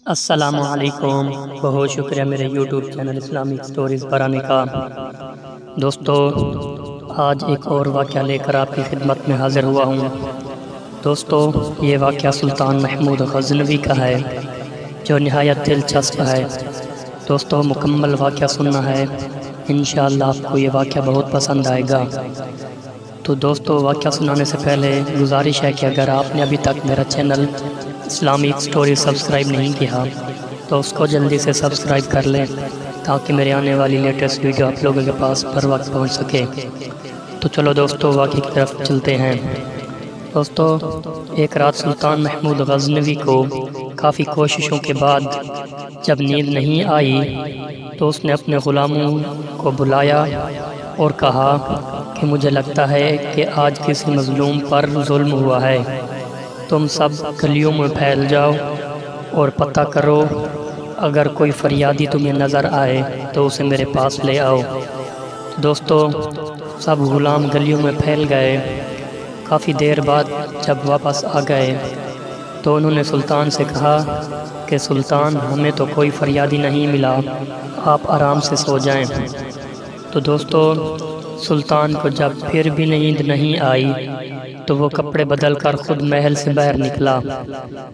السلام علیکم، بہت شکریہ میرے یوٹیوب چینل اسلامک سٹوریز پر آنے کا۔ دوستو، آج ایک اور واقعہ لے کر آپ کی خدمت میں حاضر ہوا ہوں۔ دوستو، یہ واقعہ سلطان محمود غزنوی کا ہے جو نہایت دلچسپ ہے۔ دوستو، مکمل واقعہ سننا ہے، انشاءاللہ آپ کو یہ واقعہ بہت پسند آئے گا۔ تو دوستو، واقعہ سنانے سے پہلے گزارش ہے کہ اگر آپ نے ابھی تک میرا چینل اسلامک سٹوری سبسکرائب نہیں کیا تو اس کو جلدی سے سبسکرائب کر لیں تاکہ میرے آنے والی لیٹسٹ ویڈیو آپ لوگوں کے پاس پر وقت پہنچ سکے۔ تو چلو دوستو، واقعے کی طرف چلتے ہیں۔ دوستو، ایک رات سلطان محمود غزنوی کو کافی کوششوں کے بعد جب نیند نہیں آئی تو اس نے اپنے غلاموں کو بلایا اور کہا کہ مجھے لگتا ہے کہ آج کسی مظلوم پر ظلم ہوا ہے، تم سب گلیوں میں پھیل جاؤ اور پتہ کرو، اگر کوئی فریادی تمہیں نظر آئے تو اسے میرے پاس لے آؤ۔ دوستو، سب غلام گلیوں میں پھیل گئے۔ کافی دیر بعد جب واپس آ گئے تو انہوں نے سلطان سے کہا کہ سلطان، ہمیں تو کوئی فریادی نہیں ملا، آپ آرام سے سو جائیں۔ تو دوستو، سلطان کو جب پھر بھی نیند نہیں آئی تو وہ کپڑے بدل کر خود محل سے باہر نکلا۔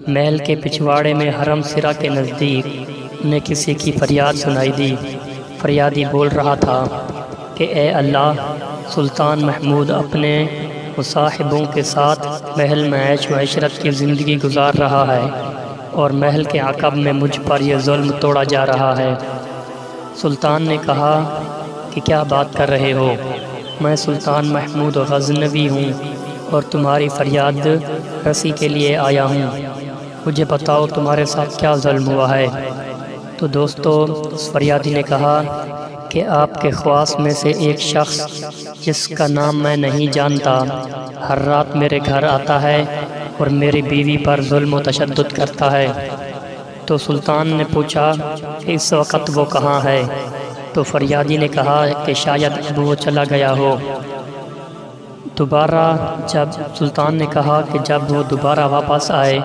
محل کے پچھواڑے میں حرم سرا کے نزدیک انہیں کسی کی فریاد سنائی دی۔ فریادی بول رہا تھا کہ اے اللہ، سلطان محمود اپنے مصاحبوں کے ساتھ محل میں عیش و عشرت کی زندگی گزار رہا ہے اور محل کے عقب میں مجھ پر یہ ظلم توڑا جا رہا ہے۔ سلطان نے کہا کہ کیا بات کر رہے ہو؟ میں سلطان محمود غزنوی ہوں اور تمہاری فریاد رسی کے لیے آیا ہوں، مجھے بتاؤ تمہارے ساتھ کیا ظلم ہوا ہے۔ تو دوستو، اس فریادی نے کہا کہ آپ کے خواص میں سے ایک شخص جس کا نام میں نہیں جانتا ہر رات میرے گھر آتا ہے اور میری بیوی پر ظلم و تشدد کرتا ہے۔ تو سلطان نے پوچھا کہ اس وقت وہ کہاں ہے؟ تو فریادی نے کہا کہ شاید اب وہ چلا گیا ہو۔ دوبارہ جب سلطان نے کہا کہ جب وہ دوبارہ واپس آئے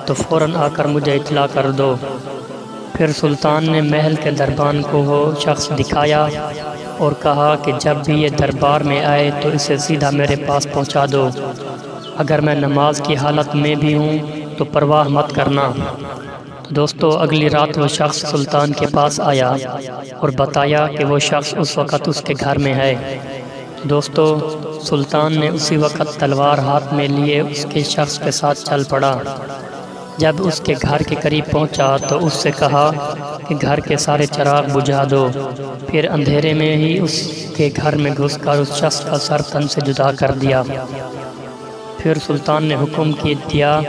تو فوراً آ کر مجھے اطلاع کر دو۔ پھر سلطان نے محل کے دربان کو وہ شخص دکھایا اور کہا کہ جب بھی یہ دربار میں آئے تو اسے سیدھا میرے پاس پہنچا دو، اگر میں نماز کی حالت میں بھی ہوں تو پرواہ مت کرنا۔ دوستو، اگلی رات وہ شخص سلطان کے پاس آیا اور بتایا کہ وہ شخص اس وقت اس کے گھر میں ہے۔ دوستو، سلطان نے اسی وقت تلوار ہاتھ میں لیے اس کے شخص کے ساتھ چل پڑا۔ جب اس کے گھر کے قریب پہنچا تو اس سے کہا کہ گھر کے سارے چراغ بجھا دو۔ پھر اندھیرے میں ہی اس کے گھر میں گھس کر اس شخص کا سر تن سے جدا کر دیا۔ پھر سلطان نے حکم دیا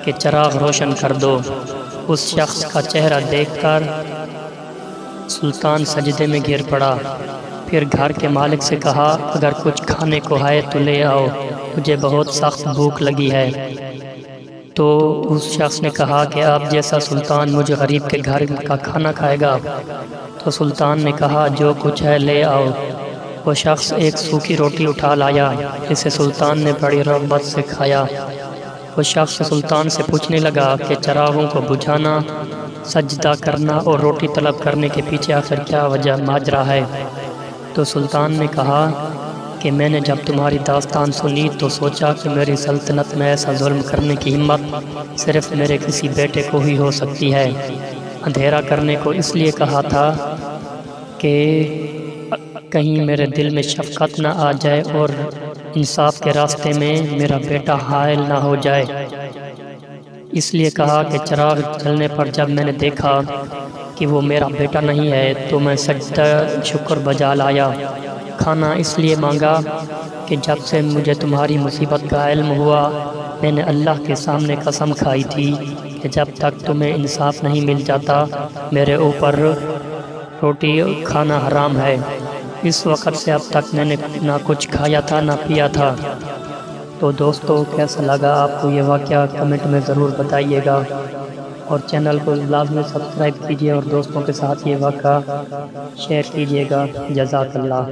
کہ چراغ روشن کر دو۔ اس شخص کا چہرہ دیکھ کر سلطان سجدے میں گر پڑا۔ پھر گھر کے مالک سے کہا اگر کچھ کھانے کو ہے تو لے آؤ، مجھے بہت سخت بھوک لگی ہے۔ تو اس شخص نے کہا کہ آپ جیسا سلطان مجھے غریب کے گھر کا کھانا کھائے گا؟ تو سلطان نے کہا جو کچھ ہے لے آؤ۔ وہ شخص ایک سوکھی روٹی اٹھا لایا جسے سلطان نے بڑی رغبت سے کھایا۔ وہ شخص سلطان سے پوچھنے لگا کہ چراغوں کو بجھانا، سجدہ کرنا اور روٹی طلب کرنے کے پیچھے آخر کیا وجہ ماجرا ہے؟ تو سلطان نے کہا کہ میں نے جب تمہاری داستان سنی تو سوچا کہ میری سلطنت میں ایسا ظلم کرنے کی ہمت صرف میرے کسی بیٹے کو ہی ہو سکتی ہے۔ اندھیرا کرنے کو اس لیے کہا تھا کہ کہیں میرے دل میں شفقت نہ آ جائے اور انصاف کے راستے میں میرا بیٹا حائل نہ ہو جائے۔ اس لیے کہا کہ چراغ جلنے پر جب میں نے دیکھا کہ وہ میرا بیٹا نہیں ہے تو میں سجدہ شکر بجا لایا۔ کھانا اس لیے مانگا کہ جب سے مجھے تمہاری مصیبت کا علم ہوا میں نے اللہ کے سامنے قسم کھائی تھی کہ جب تک تمہیں انصاف نہیں مل جاتا میرے اوپر روٹی کھانا حرام ہے۔ اس وقت سے اب تک میں نے نہ کچھ کھایا تھا نہ پیا تھا۔ تو دوستو، کیسا لگا آپ کو یہ واقعہ کمنٹ میں ضرور بتائیے گا اور چینل کو لازمی سبسکرائب کیجیے اور دوستوں کے ساتھ یہ واقعہ شیئر کیجیے گا۔ جزاک اللہ۔